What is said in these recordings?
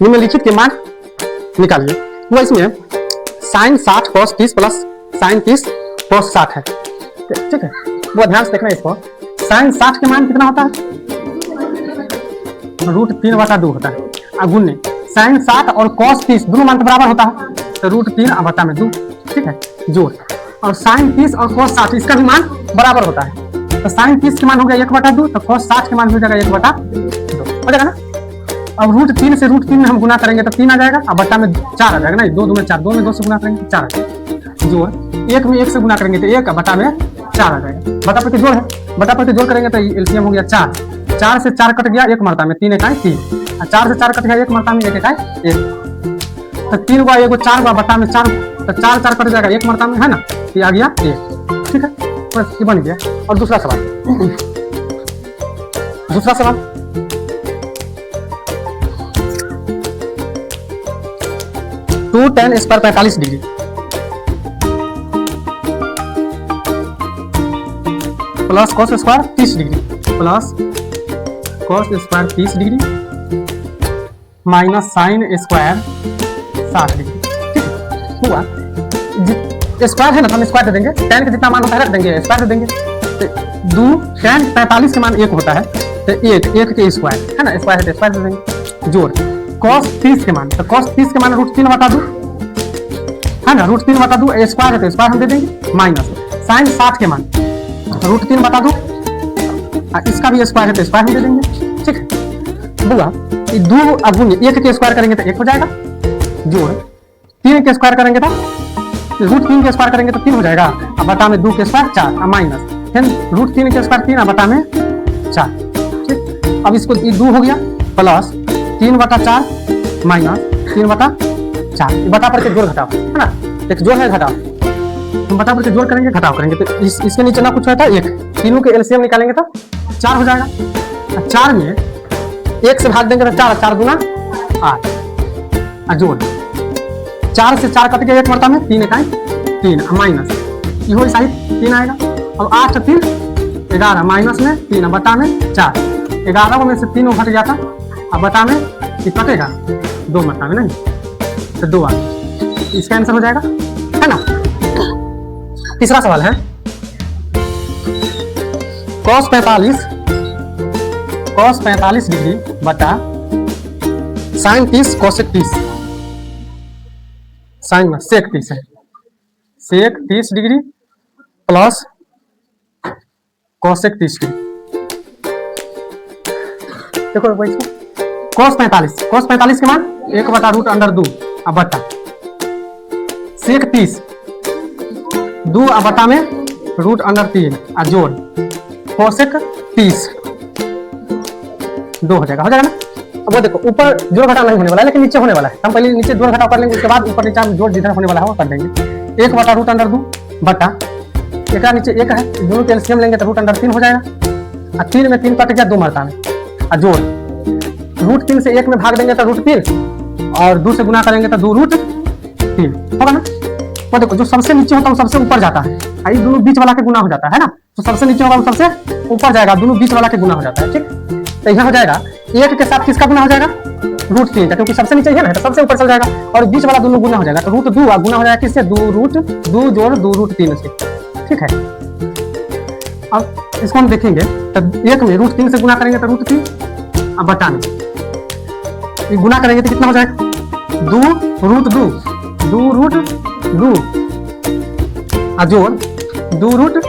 निम्नलिखित के मान निकालिए। वो इसमें sine 60 cos 30 plus sine 30 cos 60 है, ठीक है। वो ध्यान से देखना इसको। साइन 60 के मान कितना होता है? √3/2 होता है। गुणने साइन 60 और cos 30 दोनों मान तो बराबर होता है, तो √3/2, ठीक है, जोड़। और साइन 30 और cos 60 इसका भी मान बराबर होता है, तो साइन 30 के मान हो गया 1/2, तो cos 60 के मान हो जाएगा 1/2 हो जाएगा ना। अब √3 से √3 में हम गुना करेंगे तो 3 आ जाएगा, अब बट्टा में 4 आ जाएगा ना, 2 में 4, 2 में 2 से गुना करेंगे तो 4 आ जाएगा। जोड़ 1 में 1 से गुना करेंगे तो 1, बट्टा में 4 आ जाएगा। बटा प्रति जोड़ है, बटा प्रति जोड़ करेंगे तो एलसीएम हो गया 4, 4 से 4 कट गया 1 मरता में, 3 इकाई 3, 4 से 4 कट गया 1 मरता में, 1 इकाई 1, तो 3 गुआ 1 4 गुआ बट्टा में 4, तो 4 4 कट जाएगा 1 मरता में, है ना, ये आ गया 1, ठीक है, बस ये बन गया। और दूसरा सवाल 2 tan square 45 degree plus cos square 30 degree plus cos square 30 degree minus sine square 60 degree, ठीक है। हुआ स्क्वायर है ना, तो हम स्क्वायर दे देंगे, tan का जितना मान होता है रख देंगे, स्क्वायर दे देंगे, तो 2 tan 45 के मान 1 होता है, तो 1 के स्क्वायर है ना, स्क्वायर है तो स्क्वायर दे देंगे। जोड़ cos 30 के मान, तो cos 30 के मान √3/2 है ना, √3/2, स्क्वायर है तो स्क्वायर हम दे देंगे, माइनस साइन 60 के मान √3/2, इसका भी स्क्वायर है तो स्क्वायर हम दे देंगे, ठीक है। बुआ 2 गुण 1 के स्क्वायर करेंगे तो 1 हो जाएगा, जोड़ 3 के स्क्वायर करेंगे तो √3 के स्क्वायर करेंगे तो 3 हो जाएगा, अब बटा में 2 के स्क्वायर 4, माइनस फिर √3 के स्क्वायर 3, बटा में 4, ठीक। अब इसको 2 हो गया प्लस 3/4 माइनस 3/4, बटा पर के जोड़ घटाओ है ना, एक जोड़ है घटाओ, हम बटा पर के जोड़ करेंगे घटाओ करेंगे तो इसके नीचे ना कुछ होता है 1, तीनों के एलसीएम निकालेंगे तो 4 हो जाएगा। 4 में 1 से भाग देंगे तो 4, 4 गुना 8, जोड़ 4 से 4 कट गया 1 मरता में, 3 इकाई 3, माइनस ये हो साइड 3 आएगा। अब 8 3 11 माइनस में 3, बटा में 4, 11 में से 3 घट जाता, अब बटा में ये कटेगा 2 मरता में नहीं, तो 2 आ, इसका आंसर हो जाएगा, है ना। तीसरा सवाल है cos 45 डिग्री बटा साइन 30 cosec 30, साइन में सेक 30 है, सेक 30 डिग्री प्लस cosec 30 डिग्री। देखो cos 45 के मान 1/√2 अब बटा सेक 30 2 अब बटा में √3 और जोड़ cosec 30 2 हो जाएगा ना। अब वो देखो ऊपर जोड़ घटाव नहीं होने वाला है, लेकिन नीचे होने वाला है, हम पहले नीचे जोड़ घटाव कर लेंगे, उसके बाद ऊपर नीचे हम जोड़ जिधर होने वाला है वो कर देंगे। 1/√2 बटा एक नीचे 1 है, दोनों के एलसीएम लेंगे तो √3 हो जाएगा, और 3 में 3 कट गया 2 मरता में, और जोड़ √3 से 1 में भाग देंगे तो √3 और 2 से गुना करेंगे तो 2√3 होगा ना। वो देखो जो सबसे नीचे होता है वो सबसे ऊपर जाता है, और ये दोनों बीच वाला के गुना हो जाता है ना, तो सबसे नीचे होगा वो सबसे ऊपर जाएगा, दोनों बीच वाला के गुना हो जाता है, ठीक। तो यहाँ हो जाएगा 1 के साथ किसका गुना हो जाएगा √3 का, क्योंकि सबसे नीचे है ना तो सबसे ऊपर चल जाएगा, और बीच वाला दोनों गुना हो जाएगा, तो √2 गुना हो जाएगा किससे 2√2 जोड़ 2√3 से, ठीक है। अब इसको हम देखेंगे तो 1 में √3 से गुना करेंगे तो √3, अब बटा में ये गुना करेंगे तो कितना हो जाएगा 2√2 जोड़ 2√,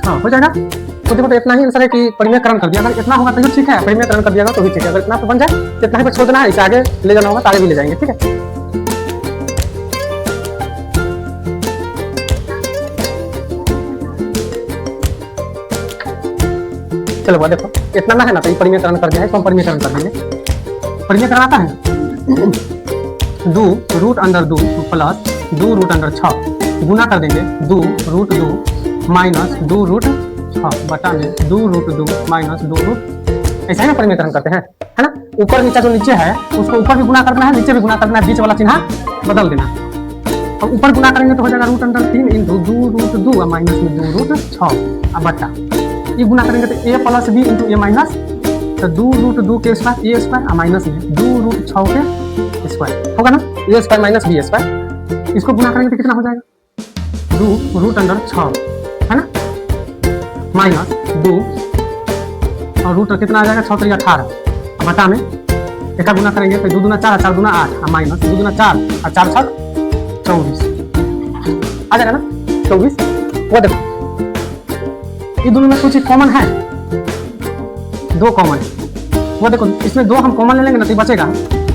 हाँ हो जाएगा। तो देखो तो इतना ही आंसर है कि परिमेयकरण कर दिया, अगर इतना होगा तो ठीक है, परिमेयकरण कर दिया तो भी ठीक है, अगर इतना तो बन जाए तो इतना ही पर छोड़ देना है, इसे आगे ले जाना होगा तो आगे भी ले जाएंगे, ठीक है। चलो देखो इतना ना है ना, तो ये परिमेयकरण कर दिया है, तो हम परिमेयकरण कर देंगे। परिमेयकरण आता है 2√2 प्लस 2√6 गुना कर देंगे 2√2 माइनस 2√6 बटा में 2√2 माइनस 2√, ऐसा है ना परिमेयकरण करते हैं, है ना। ऊपर नीचे जो नीचे है उसको ऊपर भी गुना करना है, नीचे भी गुना करना है, बीच वाला चिन्ह बदल देना। अब ऊपर गुना करेंगे तो हो जाएगा √3 इंटू 2√2 माइनस में 2√6 अब बटा ये गुना करेंगे तो a plus b into a minus तो 2√2 के स्क्वायर ए स्क्वायर माइनस में 2√6 के स्क्वायर होगा ना, ए स्क्वायर माइनस बी स्क्वायर। इसको गुना करेंगे तो कितना हो जाएगा, 2√6 है ना, माइनस 2 और रूट कितना आ जाएगा 6 3 18 बटा में एक गुना करेंगे तो 2 दूना 4 4 दूना 8 माइनस 2 दूना 4 और 4 6 24 आ जाएगा ना 24। वो देखो ये दोनों में कुछ कॉमन है, 2 कॉमन है। वो देखो इसमें 2 हम कॉमन ले लेंगे ना तो बचेगा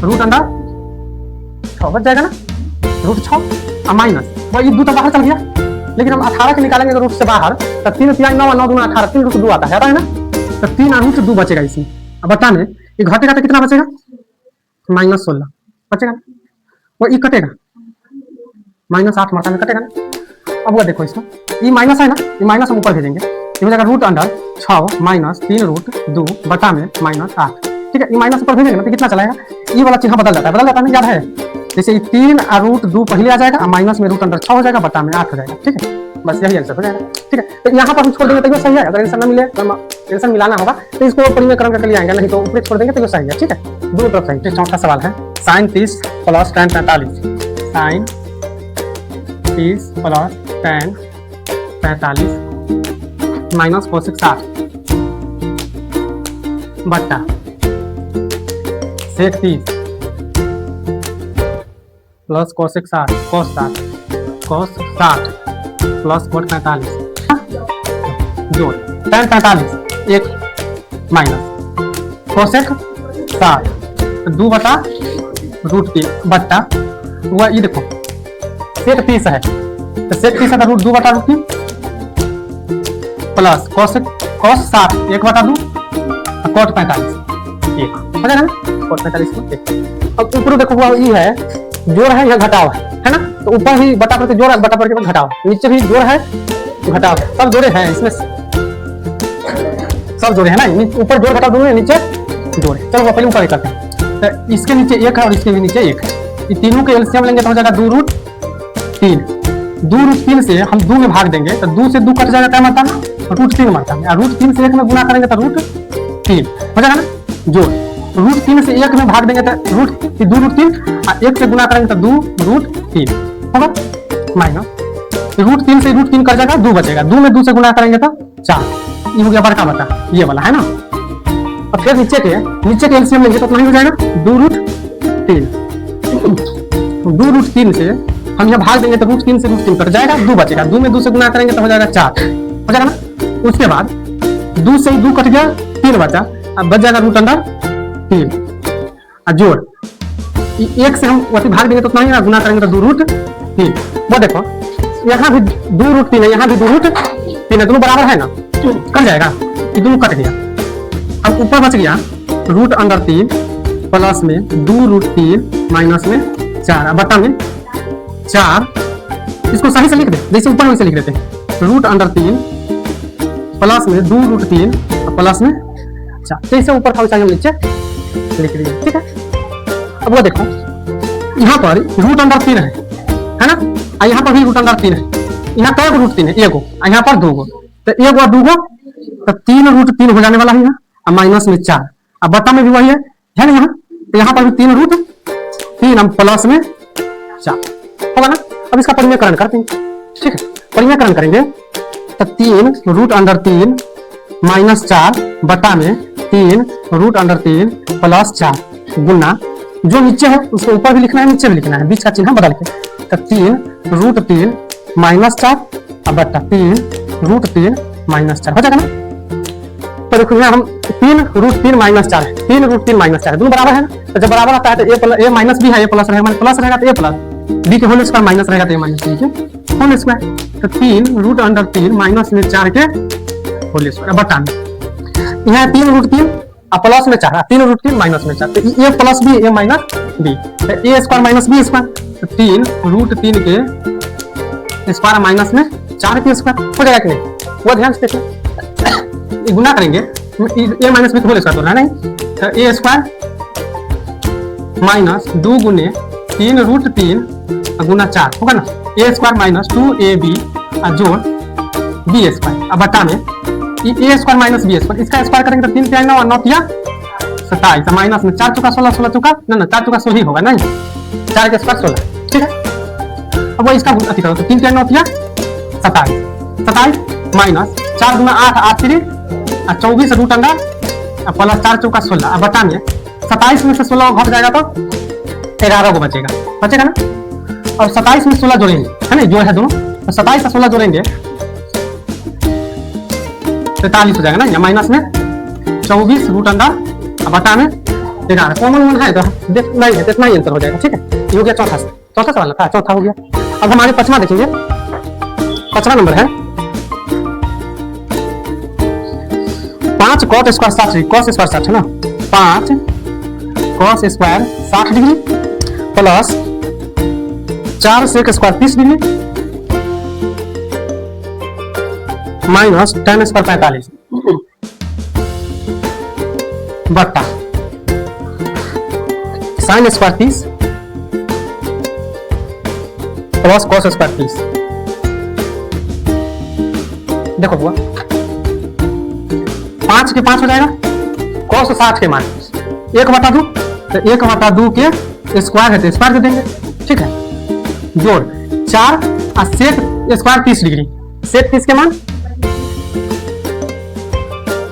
√6 बच जाएगा ना, √6 और माइनस वो ये 2 तो बाहर चल गया, लेकिन हम 18 के निकालेंगे रूट से बाहर तो 3 3 9 9 दूना 18 3√2 आता है ना, तो 3√2 बचेगा इसमें। अब बता में ये घटेगा तो कितना बचेगा, -16 बचेगा, वो ये कटेगा -8 मात्रा में कटेगा ना। अब वो देखो इसमें ये माइनस है ना, ये माइनस हम ऊपर भेजेंगे, ये हो जाएगा √6 माइनस 3√2 बटा में -8। ठीक है, ये माइनस ऊपर भेजेंगे ना तो कितना चलाएगा, ये वाला चिन्ह बदल जाता है ना, याद है, जैसे 3√2 पहले आ जाएगा, माइनस में √6 हो जाएगा, बटा में 8 हो जाएगा। ठीक है, बस यही आंसर हो जाएगा। ठीक है, तो यहाँ पर हम छोड़ देंगे तो सही है, अगर आंसर ना मिले तो आंसर मिलाना होगा तो इसको परिमेयकरण करके ले आएंगे, नहीं तो ऊपर छोड़ देंगे तो सही है। ठीक है, दोनों तरफ सही। तो चौथा सवाल है sin 30 plus tan 45, sin 30 plus tan 45 minus cos 60 बट्टा sec 30 plus cos 60 cos 60 plus cot 45 जोड़ tan 45 एक माइनस cosec 60 2 बटा √3 बट्टा हुआ, ये देखो sec 30 है तो sec 30 का √2 बटा √3 प्लस cos 60 1 बटा 2 cot 45 1 हो जाएगा ना, cot 45 को 1। अब ऊपर देखो हुआ ये है जोड़ है या घटाव है ना, तो ऊपर ही बटा पर जोड़ है, बटा पर के बाद घटाव, नीचे भी जोड़ है घटाव, सब जोड़े हैं इसमें, सब जोड़े हैं ना, ऊपर जोड़ घटाव दोनों, नीचे जोड़े। चलो पहले ऊपर करते हैं, तो इसके नीचे 1 है और इसके भी नीचे 1 है, ये तीनों के एलसीएम लेंगे तो हो जाएगा 2√3। 2√3 से हम 2 में भाग देंगे तो 2 से 2 कट जाएगा, क्या मात्रा में √3 मात्रा में, √3 से 1 में गुना करेंगे तो √3 हो जाएगा ना, जोड़ √3 से 1 में भाग देंगे तो √2√3 और 1 से गुना करेंगे तो 2√3 होगा, माइनस √3 से √3 कर जाएगा, 2 बचेगा, 2 में 2 से गुना करेंगे तो 4, ये हो गया बड़का बटा ये वाला है ना। अब फिर नीचे के एलसीएम लेंगे तो कितना हो जाएगा 2√3, 2√3 से हम यहाँ भाग देंगे तो √3 से √3 कट जाएगा, 2 बचेगा, 2 में 2 से गुना करेंगे तो हो जाएगा 4 हो जाएगा ना। उसके बाद 2 से 2 कट गया, 3 बचा, अब बच जाएगा √3 और जोड़ 1 से हम वैसे भाग देंगे तो उतना ही, गुना करेंगे तो 2√3। वो देखो यहाँ भी 2√3 है, यहाँ भी 2√3 है, दोनों बराबर है ना, कट जाएगा, ये दोनों कट गया। अब ऊपर बच गया √3 प्लस में 2√3 माइनस में 4 बटा में 4, इसको सही से लिख दे, जैसे ऊपर वैसे लिख देते हैं, √3 प्लस में 2√3 प्लस में 4, जैसे ऊपर था वैसे हम नीचे लिख दिए। ठीक है, अब वो देखो यहाँ पर √3 है ना, और यहाँ पर भी √3 है, यहाँ कई √3 है, एगो और यहाँ पर 2 गो, तो 1 और 2 गो तो 3√3 हो जाने वाला है यहाँ, और माइनस में 4, अब बटा में भी वही है ना यहाँ, तो यहाँ पर भी 3√3 हम प्लस में 4 होगा ना। अब इसका परिमेयकरण करते हैं। ठीक है, परिमेयकरण करेंगे तो 3√3 माइनस 4 बटा में 3√3 प्लस 4 गुना जो नीचे है उसको ऊपर भी लिखना है, नीचे भी लिखना है, बीच का चिन्ह बदल के, तो 3√3 माइनस 4 अब बटा 3√3 माइनस 4 हो जाएगा ना। तो देखो यहाँ हम 3√3 माइनस 4 है, 3√3 माइनस 4 दोनों बराबर है ना, तो जब बराबर आता है तो ए माइनस भी है, ए प्लस रहेगा, प्लस रहेगा तो ए प्लस, बी के होल स्क्वायर माइनस रहेगा तो ए माइनस बी के होल स्क्वायर, तो 3√3 माइनस में 4 के होल स्क्वायर बटा में यहाँ 3√3 और प्लस में 4, 3√3 माइनस में 4, तो ए प्लस बी ए माइनस बी, तो ए स्क्वायर माइनस बी स्क्वायर, तो 3√3 के स्क्वायर माइनस में 4 के स्क्वायर हो जाएगा कि नहीं, वो ध्यान से देखिए, गुना करेंगे ए माइनस बी होल स्क्वायर तो है नहीं, तो ए स्क्वायर माइनस 2 गुने 3√3 गुना 4 होगा ना, ए स्क्वायर माइनस 2ab जोड़ बी स्क्वायर, अब बटा में ए स्क्वायर माइनस बी स्क्वायर, इसका स्क्वायर करेंगे तो 3 3 9 9 3 27 माइनस में 4 चौका 16, 16 चौका ना 4 चौका 16 ही होगा नहीं, 4 के स्क्वायर 16, ठीक है। अब वो इसका अति करो तो 3 9 27 माइनस 4 दूना 8 8 3 24 रूट अंडर प्लस 4 चौका 16। अब बता में 27 में से 16 घट जाएगा तो 11 को बचेगा ना। और 27 में 16 जोड़ेंगे है ना, जोड़ है दोनों, तो 27 से 16 जोड़ेंगे 43 हो जाएगा ना, या माइनस में 24 रूट अंडर बटा में 11। कॉमन वन है तो देखना ही है, इतना ही आंसर हो जाएगा, ठीक है। ये हो गया चौथा सवाल था, चौथा हो गया। अब हमारे पांचवा देखेंगे, पांचवा नंबर है 5 cot square 60 degree, cos square 60 है ना, 5 cos square 60 degree plus 4 sec square 30 degree minus tan square 45 बट्टा sin square 30 plus cos square 30। देखो हुआ 5 के 5 हो जाएगा, cos 60 के मान 1/2 तो 1/2 के स्क्वायर है तो स्क्वायर दे देंगे, ठीक है। जोड़ 4 और sec स्क्वायर 30 डिग्री, sec 30 के मान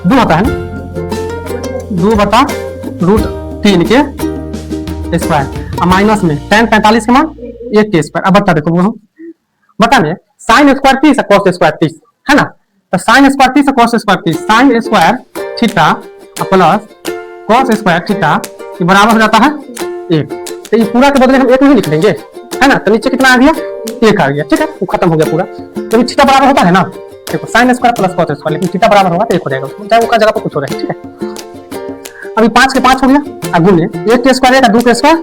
2 होता है ना, 2/√3 के स्क्वायर और माइनस में tan 45 के मान 1 के स्क्वायर। अब बता देखो वो बता में sin स्क्वायर 30 और cos स्क्वायर 30 है ना, तो sin स्क्वायर 30 और cos square 30, sin square theta plus cos square theta ये बराबर हो जाता है 1। तो ये पूरा के बदले हम 1 नहीं लिख देंगे है ना, तो नीचे कितना आ गया 1 आ गया, ठीक है, वो खत्म हो गया पूरा। तो थीटा बराबर होता है ना, देखो sin square plus cos square, लेकिन थीटा बराबर होगा तो 1 हो जाएगा, चाहे उसका जगह पर कुछ हो रहा है, ठीक है। अभी 5 के 5 हो गया और गुने 1 के स्क्वायर 1 और 2 के स्क्वायर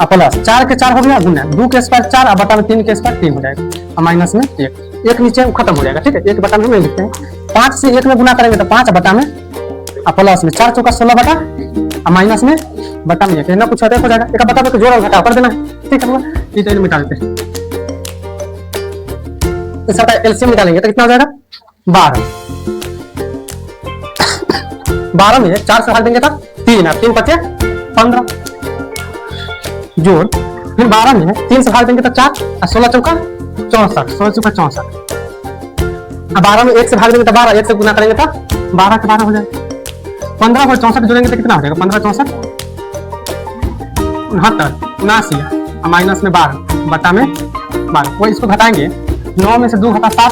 और प्लस 4 के 4 हो गया, गुना 2 के स्क्वायर 4 और बटा में 3 के स्क्वायर 3 हो जाएगा और माइनस में 1 नीचे खत्म हो जाएगा, ठीक है। 1 बटा में हम नहीं लिखते हैं, 5 से 1 में गुना करेंगे तो 5 बटा में और प्लस में 4 चौका 16 बटा और माइनस में बटा में 1 ना कुछ हो जाएगा, एक बटा में जोड़ और घटाव कर देना, ठीक है। ये मिटा देते हैं, इसका एलसीएम निकालेंगे तो कितना हो जाएगा 12 में 4 से भाग देंगे तब 3 और 3 बचे 15 जोड़, फिर 12 में 3 से भाग देंगे तो 4 और 16 चौका 64, 16 चौका 64 और 12 में 1 से भाग देंगे तो 12, 1 से गुना करेंगे तो 12 के 12 हो जाएगा, 15 और 64 जोड़ेंगे तो कितना हो जाएगा 15 64 69 79 और माइनस में 12 बटा में 12, वो इसको घटाएंगे 9 में से 2 घटा 7,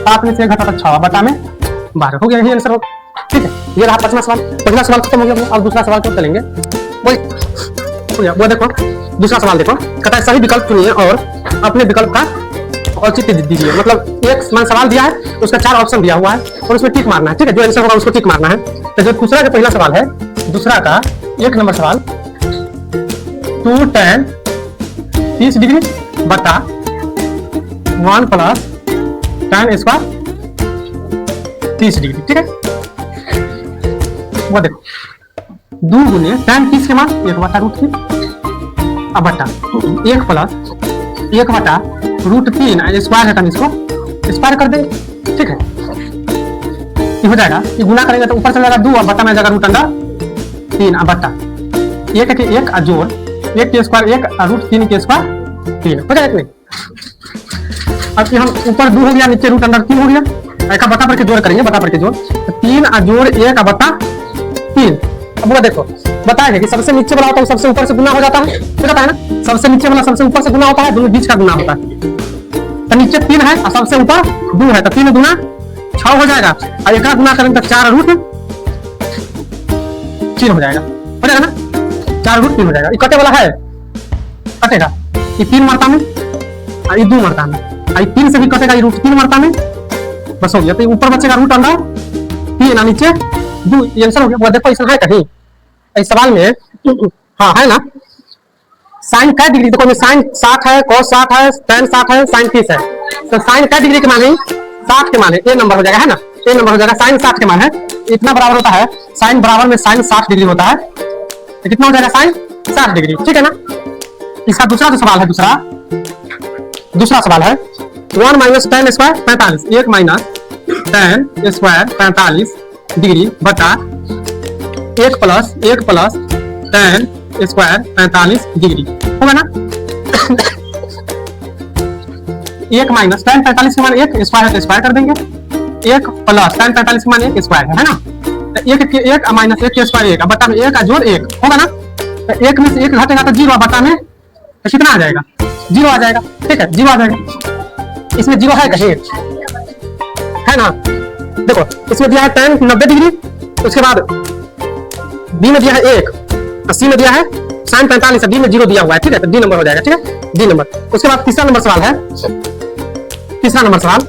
7 में से 1 घटा 6 बटा में 12 हो गया, यही आंसर हो, ठीक है। ये रहा पांचवा सवाल, पहला सवाल खत्म हो गया। अब दूसरा सवाल क्यों चलेंगे, वो देखो दूसरा सवाल देखो, कहता है सही विकल्प चुनिए और अपने विकल्प का औचित्य दीजिए। मतलब एक सवाल दिया है, उसका 4 ऑप्शन दिया हुआ है और उसमें टिक मारना है, ठीक है, जो आंसर होगा उसको टिक मारना है। तो जो दूसरा का पहला सवाल है, दूसरा का 1 नंबर सवाल 2 tan 30 डिग्री बटा 1 प्लस tan स्क्वायर 30 डिग्री, ठीक है। वो देखो 2 गुने tan 30 के मान 1/√3 अब बटा 1 प्लस 1/√3 स्क्वायर है, इसको स्क्वायर कर देंगे, ठीक है। ये हो जाएगा, ये गुना करेंगे तो ऊपर चला जाएगा 2 और बटा में जाएगा √3 अब बटा 1 के 1 और जोड़ 1 के स्क्वायर 1 और √3 के स्क्वायर 3 हो जाएगा नहीं। अब हम ऊपर 2 हो गया, नीचे √3 हो गया, एक बटा पर के जोड़ करेंगे, बटा पर के जोड़ 3 और जोड़ 1 और बटा 3। अब वो देखो बताएगा कि सबसे नीचे वाला होता है सबसे ऊपर से गुना हो जाता है, पता है ना, सबसे नीचे वाला सबसे ऊपर से गुना होता है, दोनों बीच का गुना होता है। तो नीचे 3 है और सबसे ऊपर 2 है, तो 3 गुना 6 हो जाएगा और 1 गुना करेंगे तो 4 √3 हो जाएगा ना, 4 √3 हो जाएगा। ये कटे वाला है, कटेगा ये 3 मरता में और ये 2 मरता में, और 3 से भी कटेगा ये √3 मरता में, बस हो गया। तो ऊपर बचेगा √3 और नीचे 2, ये आंसर हो गया। वो देखो इसमें है कहीं इस सवाल में, हाँ है ना, साइन का डिग्री देखो, साइन 60 है, cos 60 है, tan 60 है, sin 30 है, तो साइन का डिग्री के माने 60 के माने ए नंबर हो जाएगा, है ना, ए नंबर हो जाएगा। साइन 60 के मान है इतना बराबर होता है, साइन बराबर में साइन 60 डिग्री होता है, तो कितना हो जाएगा साइन 60 डिग्री, ठीक है ना। इसका दूसरा जो सवाल है, दूसरा सवाल है 1 minus tan square 45, 1 minus tan square 45 degree बटा 1 प्लस tan स्क्वायर 45 डिग्री होगा ना। 1 माइनस tan 45 के मान 1 स्क्वायर है तो स्क्वायर कर देंगे। 1 प्लस tan 45 के मान 1 स्क्वायर है ना। 1 माइनस 1 के स्क्वायर 1 बटा में 1 का जोड़ 1 होगा ना। 1 में से 1 घटेगा तो 0 बटा में तो कितना आ जाएगा 0 आ जाएगा। ठीक है 0 आ जाएगा। इसमें 0 है कहीं है ना। देखो इसमें दिया है tan 90 डिग्री, उसके बाद बी में दिया है 1 और सी में दिया है sin 45, डी में 0 दिया हुआ है। ठीक है तो डी नंबर हो जाएगा। ठीक है डी नंबर। उसके बाद तीसरा नंबर सवाल है। तीसरा नंबर सवाल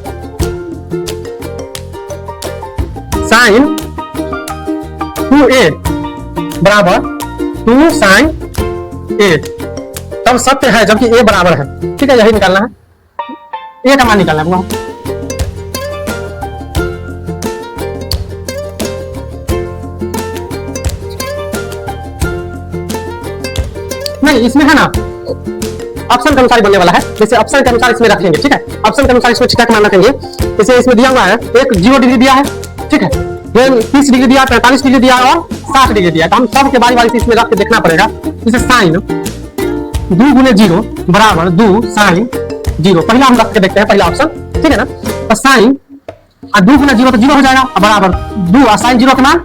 sin 2a बराबर 2 sin a तब सत्य है जबकि a बराबर है। ठीक है यही निकालना है। a का मान निकालना है। नहीं इसमें है ना ऑप्शन के अनुसार बनने वाला है। जैसे ऑप्शन के अनुसार इसमें रखेंगे। ठीक है ऑप्शन के अनुसार इसमें ठीक ठाक मान रखेंगे। जैसे इसमें दिया हुआ है एक 0 डिग्री दिया है। ठीक है 30 डिग्री दिया, 45 डिग्री दिया और 60 डिग्री दिया। तो हम सब के बारी बारी से इसमें रख के देखना पड़ेगा। जैसे साइन 2 गुने 0 बराबर 2 sin 0 पहला हम रख के देखते हैं पहला ऑप्शन। ठीक है ना। तो साइन 2 गुना 0 तो 0 हो जाएगा बराबर 2 और sin 0 का मान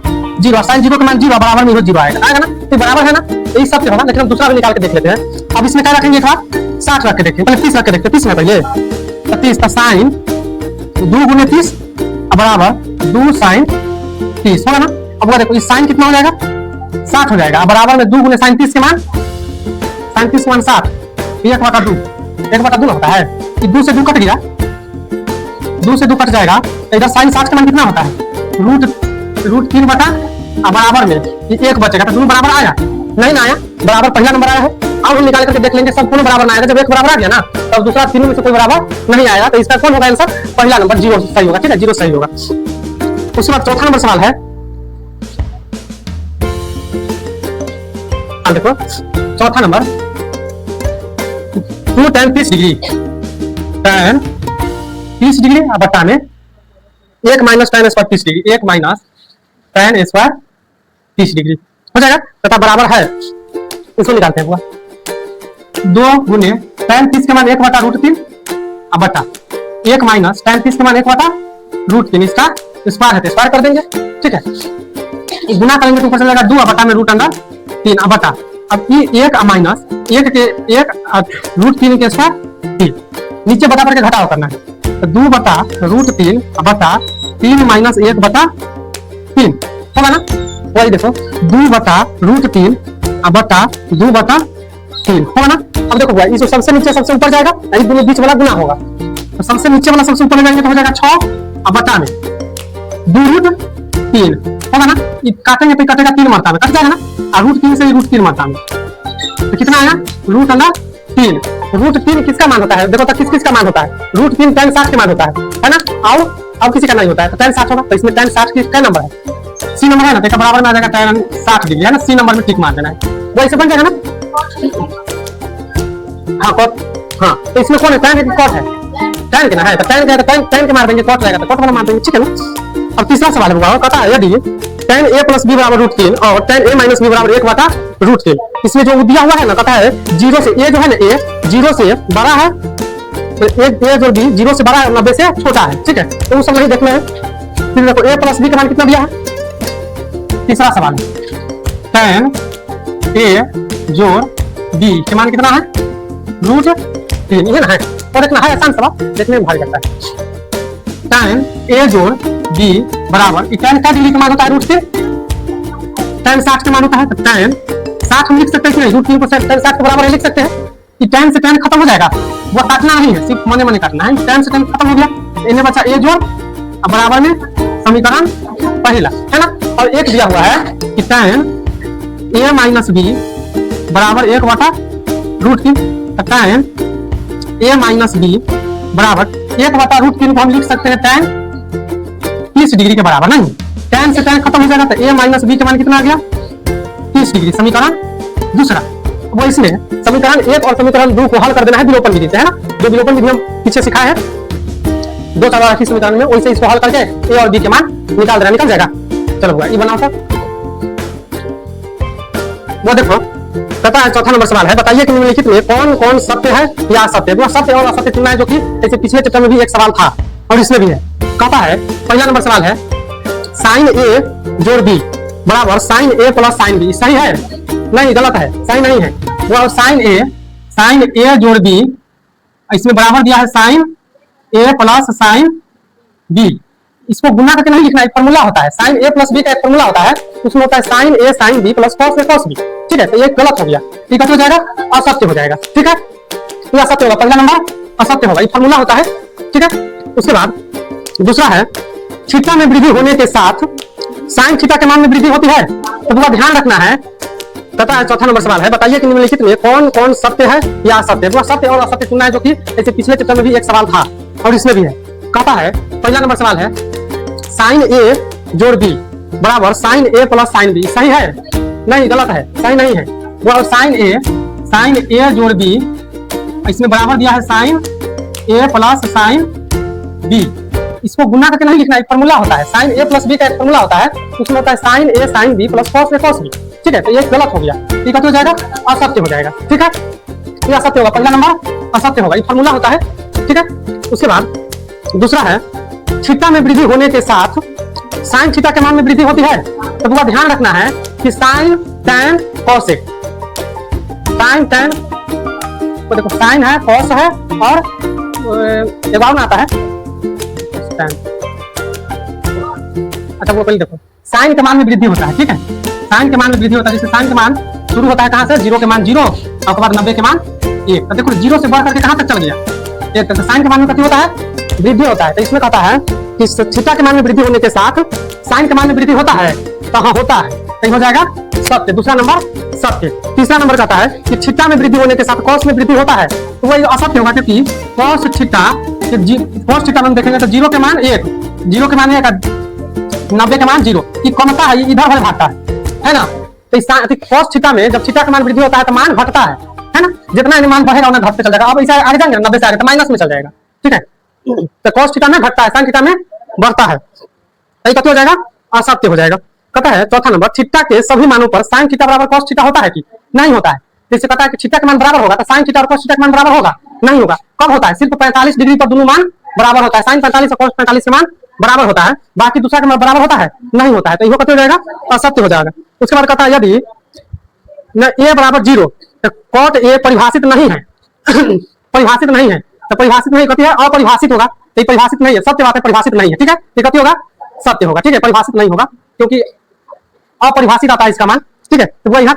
0 sin 0 का मान 0 बराबर में 0 आएगा ना। तो बराबर है ना। यही सब होगा। लेकिन हम दूसरा भी निकाल के देख लेते हैं। अब इसमें क्या रखेंगे थोड़ा 60 रख के देखते हैं। पहले 30 रख के देखते हैं। 30 में पहले 30 का साइन 2 गुने 30 बराबर 2 sin 30 होगा ना। अब देखो इस साइन कितना हो जाएगा 60 हो जाएगा बराबर में 2 गुने sin 30 के मान sin 30 के मान 60 1 बटा 2 1 बटा 2 होता है। 2 से 2 कट गया, 2 से 2 कट जाएगा। इधर sin 60 का मान कितना होता है रूट 3 बटा बराबर में 1 बचेगा तो दोनों बराबर आया नहीं ना आया बराबर पहला नंबर आया है। अब हम निकाल करके देख लेंगे सब कौन बराबर ना आएगा। जब 1 बराबर आ गया ना तब दूसरा तीनों में से कोई बराबर नहीं आएगा तो इसका कौन होगा आंसर पहला नंबर 0 सही होगा। ठीक है 0 सही होगा। उसके बाद चौथा नंबर सवाल है। देखो चौथा number 2 tan 30 degree tan 30 degree बटा में 1 minus tan square 30 degree 1 minus tan square 30 degree हो जाएगा तथा बराबर है। इसको निकालते हैं 2 गुने tan 30 के मान 1 बटा रूट 3 बटा 1 माइनस tan 30 के मान 1 बटा रूट 3 इसका स्क्वायर है तो स्क्वायर कर देंगे। ठीक है गुना करेंगे तो ऊपर चलेगा 2 बटा में रूट अंडर 3 बटा अब ये 1 माइनस 1 के 1 रूट 3 के स्क्वायर 3 नीचे बटा करके घटाव करना है तो 2 बटा रूट 3 बटा 3 माइनस 1 बटा 3 होगा ना। वही देखो 2 बटा रूट 3 बटा 2 बटा 3 होगा ना। अब देखो भाई इस सबसे नीचे सबसे ऊपर जाएगा यही दोनों बीच वाला गुना होगा तो सबसे नीचे वाला सबसे ऊपर ले जाएंगे तो हो जाएगा 6 बटा में 2 रूट 3 होगा ना। ये काटेंगे तो कटेगा 3 मरता में कट जाएगा ना और रूट 3 से रूट 3 मरता में तो कितना आया रूट अंडर 3। रूट 3 किसका मान होता है देखो तो किस का मान होता है रूट 3 tan 60 के मान होता है ना। और किसी का नहीं होता है तो tan 60 होगा। तो इसमें tan 60 किसका नंबर है सी नंबर है ना। देखो बराबर में आ जाएगा tan 60 डिग्री है ना। सी नंबर में टिक मार देना है वो ऐसे बन जाएगा ना। हाँ कॉट हाँ तो इसमें कौन है tan है कि कॉट है tan के ना है तो tan के मार देंगे कॉट रहेगा तो कॉट वाला मार देंगे। ठीक है ना। अब तीसरा सवाल है कहता है यदि tan a प्लस b बराबर रूट 3 और tan a माइनस b बराबर 1 बटा रूट 3 इसमें जो दिया हुआ है ना कहता है 0 से a जो है ना a 0 से बड़ा है तो a जो b 0 से बड़ा है 90 से छोटा है। ठीक है तो वो सब नहीं देखना है। फिर देखो a प्लस b का मान कितना दिया है। तीसरा सवाल tan a जोड़ b के मान कितना है रूट 3 ये ना है। और एक ना है आसान सवाल देखने में भारी लगता है। tan a जोड़ b बराबर tan का डिग्री का मान होता है रूट 3 tan 60 का मान होता है तो tan 60 हम लिख सकते हैं कि नहीं रूट 3 को tan 60 के बराबर लिख सकते हैं कि tan से tan खत्म हो जाएगा वो काटना नहीं है सिर्फ मने काटना है। tan से tan खत्म हो गया इन्हें बचा a जोड़ बराबर में समीकरण पहला है ना। और एक दिया हुआ है कि tan a माइनस b बराबर 1 बटा root 3 tan a minus b बराबर 1 बटा रूट 3 को हम लिख सकते हैं tan 30 डिग्री के बराबर नहीं। tan से tan खत्म हो जाएगा तो a माइनस b के मान कितना आ गया 30 डिग्री। समीकरण दूसरा वो इसमें समीकरण 1 और समीकरण 2 को हल कर देना है विलोपन विधि से है ना। जो विलोपन विधि हम पीछे सिखाए हैं 2 चार समीकरण में वैसे इसको हल करके a और b के मान निकाल देना निकल जाएगा। चलो ये बनाओ सर वो देखो कहता है चौथा नंबर सवाल है, बताइए कि निम्नलिखित में कौन कौन सत्य है या असत्य। वो सत्य और असत्य चुनना है, जो कि जैसे पिछले चैप्टर में भी एक सवाल था और इसमें भी है। कहता है पहला नंबर सवाल है साइन ए जोड़ बी बराबर साइन ए प्लस साइन बी। सही है? नहीं, गलत है, सही नहीं है। वो साइन ए जोड़ बी, इसमें बराबर दिया है साइन ए प्लस साइन बी। इसको गुना करके नहीं लिखना, एक फॉर्मूला होता है, साइन ए प्लस बी का एक फॉर्मूला होता है, उसमें होता है sign A sine B plus cos A cos B. ठीक है, तो ये गलत हो गया, ठीक है, हो जाएगा असत्य हो जाएगा। ठीक है, ये असत्य होगा, पहला नंबर असत्य होगा, ये फॉर्मूला होता है। ठीक है, उसके बाद दूसरा है थीटा में वृद्धि होने के साथ साइन थीटा के मान में वृद्धि होती है, तो पूरा ध्यान रखना है। पता है चौथा नंबर सवाल है, बताइए कि निम्नलिखित में कौन कौन सत्य है या असत्य। वो सत्य और असत्य चुनना है, जो कि जैसे पिछले चैप्टर में भी एक सवाल था और इसमें भी है। कहता है पहला नंबर सवाल है साइन ए जोड़ बी बराबर साइन ए प्लस साइन बी। सही है? नहीं, गलत है, सही नहीं है। वो साइन ए जोड़ बी, इसमें बराबर दिया है साइन ए प्लस साइन बी। इसको गुना करके नहीं लिखना, एक फॉर्मूला होता है, साइन ए प्लस बी का एक फॉर्मूला होता है, उसमें होता है sign A sine B plus cos A cos B. ठीक है, तो ये गलत हो गया, ठीक है, तो हो जाएगा असत्य हो जाएगा। ठीक है, ये असत्य होगा, पहला नंबर असत्य होगा, ये फॉर्मूला होता है। ठीक है, उसके बाद दूसरा है थीटा में वृद्धि होने के साथ साइन थीटा के मान में वृद्धि होती है, तो पूरा ध्यान रखना है कि sign tan cosec, sign tan, तो देखो साइन है, कॉस है और एक और आता है टैन। अच्छा, वो पहले देखो साइन के मान में वृद्धि होता है। ठीक है, साइन के मान में वृद्धि होता है, जैसे साइन के मान शुरू होता है कहां से, 0 के मान 0 और उसके बाद 90 के मान 1। तो देखो 0 से बढ़ करके कहां तक चल गया 1 तक, तो साइन के मान में कितना होता है, वृद्धि होता है। तो इसमें कहता है कि थीटा के मान में वृद्धि होने के साथ साइन के मान में वृद्धि होता है, तो हाँ होता है, तो हो जाएगा सत्य, दूसरा नंबर सत्य। तीसरा नंबर कहता है कि थीटा में वृद्धि होने के साथ कॉस में वृद्धि होता है, तो वही असत्य होगा, क्योंकि कॉस थीटा में देखेंगे तो 0 के मान 1, 0 के मान 1, 90 के मान 0, ये कमता है, ये इधर उधर भागता है ना। तो कॉस थीटा में जब थीटा का मान वृद्धि होता है तो मान घटता है ना, जितना मान बढ़ेगा उतना घटते चल जाएगा। अब इसे आगे जाएंगे 90 से आगे तो माइनस में चल जाएगा। ठीक है, तो कॉस थीटा में घटता है, साइन थीटा में बढ़ता है, तो क्या हो जाएगा, असत्य हो जाएगा। कहता है चौथा नंबर थीटा के सभी मानों पर साइन थीटा बराबर कॉस थीटा होता है कि नहीं होता है। जैसे कहता है कि थीटा का मान बराबर होगा तो साइन थीटा और कॉस थीटा का मान बराबर होगा, नहीं होगा। कब होता है, सिर्फ 45 डिग्री पर दोनों मान बराबर होता है, साइन 45 और कॉस 45 के मान बराबर होता है, बाकी दूसरा का मान बराबर होता है, नहीं होता है, तो ये कितना हो जाएगा, असत्य हो जाएगा। उसके बाद कहता है यदि ए बराबर 0 तो कॉट ए परिभाषित नहीं है परिभाषित नहीं है, तो परिभाषित नहीं कहती है अपरिभाषित होगा, तो परिभाषित नहीं है, सत्य बात है, परिभाषित नहीं है। ठीक है, ये कथी होगा, सत्य होगा। ठीक है, परिभाषित नहीं होगा क्योंकि अपरिभाषित आता है इसका मान। ठीक है, तो वो यहाँ